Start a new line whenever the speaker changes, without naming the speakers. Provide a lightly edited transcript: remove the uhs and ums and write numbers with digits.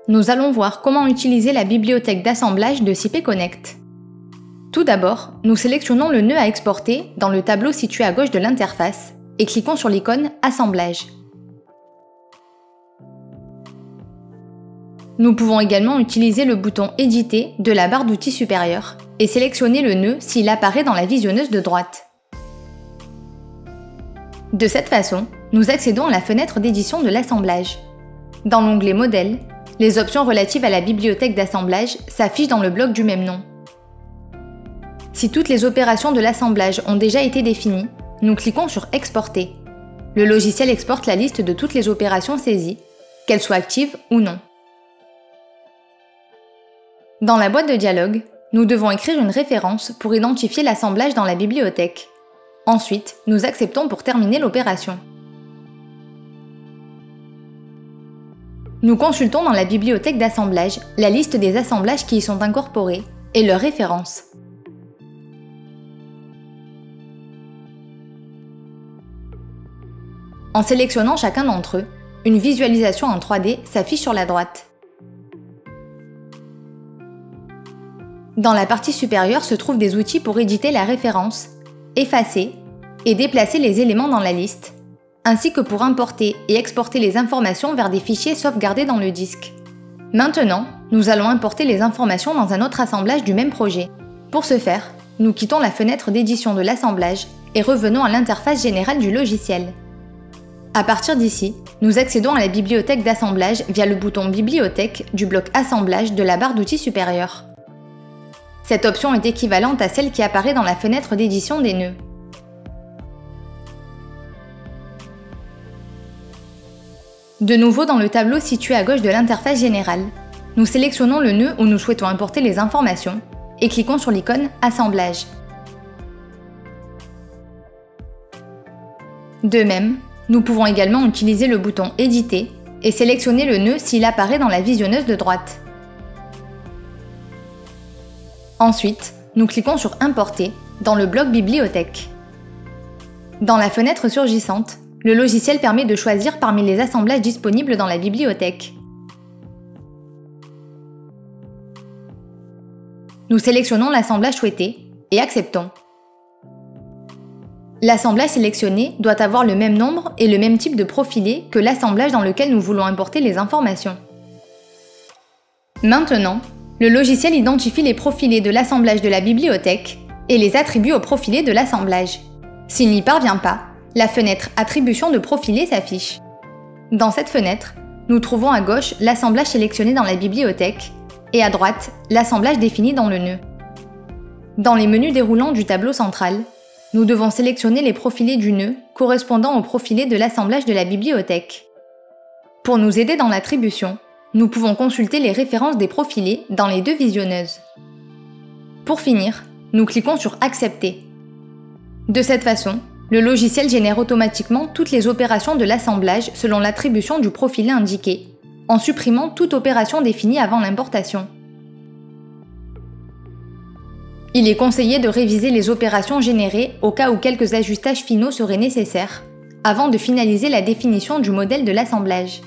nous allons voir comment utiliser la bibliothèque d'assemblage de CPConnect. Tout d'abord, nous sélectionnons le nœud à exporter dans le tableau situé à gauche de l'interface et cliquons sur l'icône Assemblage. Nous pouvons également utiliser le bouton Éditer de la barre d'outils supérieure et sélectionner le nœud s'il apparaît dans la visionneuse de droite. De cette façon, nous accédons à la fenêtre d'édition de l'assemblage. Dans l'onglet Modèle, les options relatives à la bibliothèque d'assemblage s'affichent dans le bloc du même nom. Si toutes les opérations de l'assemblage ont déjà été définies, nous cliquons sur Exporter. Le logiciel exporte la liste de toutes les opérations saisies, qu'elles soient actives ou non. Dans la boîte de dialogue, nous devons écrire une référence pour identifier l'assemblage dans la bibliothèque. Ensuite, nous acceptons pour terminer l'opération. Nous consultons dans la bibliothèque d'assemblage la liste des assemblages qui y sont incorporés et leurs références. En sélectionnant chacun d'entre eux, une visualisation en 3D s'affiche sur la droite. Dans la partie supérieure se trouvent des outils pour éditer la référence, effacer et déplacer les éléments dans la liste, ainsi que pour importer et exporter les informations vers des fichiers sauvegardés dans le disque. Maintenant, nous allons importer les informations dans un autre assemblage du même projet. Pour ce faire, nous quittons la fenêtre d'édition de l'assemblage et revenons à l'interface générale du logiciel. À partir d'ici, nous accédons à la bibliothèque d'assemblage via le bouton Bibliothèque du bloc Assemblage de la barre d'outils supérieure. Cette option est équivalente à celle qui apparaît dans la fenêtre d'édition des nœuds. De nouveau dans le tableau situé à gauche de l'interface générale, nous sélectionnons le nœud où nous souhaitons importer les informations et cliquons sur l'icône Assemblage. De même, nous pouvons également utiliser le bouton Éditer et sélectionner le nœud s'il apparaît dans la visionneuse de droite. Ensuite, nous cliquons sur Importer dans le bloc Bibliothèque. Dans la fenêtre surgissante, le logiciel permet de choisir parmi les assemblages disponibles dans la bibliothèque. Nous sélectionnons l'assemblage souhaité et acceptons. L'assemblage sélectionné doit avoir le même nombre et le même type de profilé que l'assemblage dans lequel nous voulons importer les informations. Maintenant, le logiciel identifie les profilés de l'assemblage de la bibliothèque et les attribue aux profilés de l'assemblage. S'il n'y parvient pas, la fenêtre Attribution de profilés s'affiche. Dans cette fenêtre, nous trouvons à gauche l'assemblage sélectionné dans la bibliothèque et à droite, l'assemblage défini dans le nœud. Dans les menus déroulants du tableau central, nous devons sélectionner les profilés du nœud correspondant aux profilés de l'assemblage de la bibliothèque. Pour nous aider dans l'attribution, nous pouvons consulter les références des profilés dans les deux visionneuses. Pour finir, nous cliquons sur Accepter. De cette façon, le logiciel génère automatiquement toutes les opérations de l'assemblage selon l'attribution du profilé indiqué, en supprimant toute opération définie avant l'importation. Il est conseillé de réviser les opérations générées au cas où quelques ajustages finaux seraient nécessaires, avant de finaliser la définition du modèle de l'assemblage.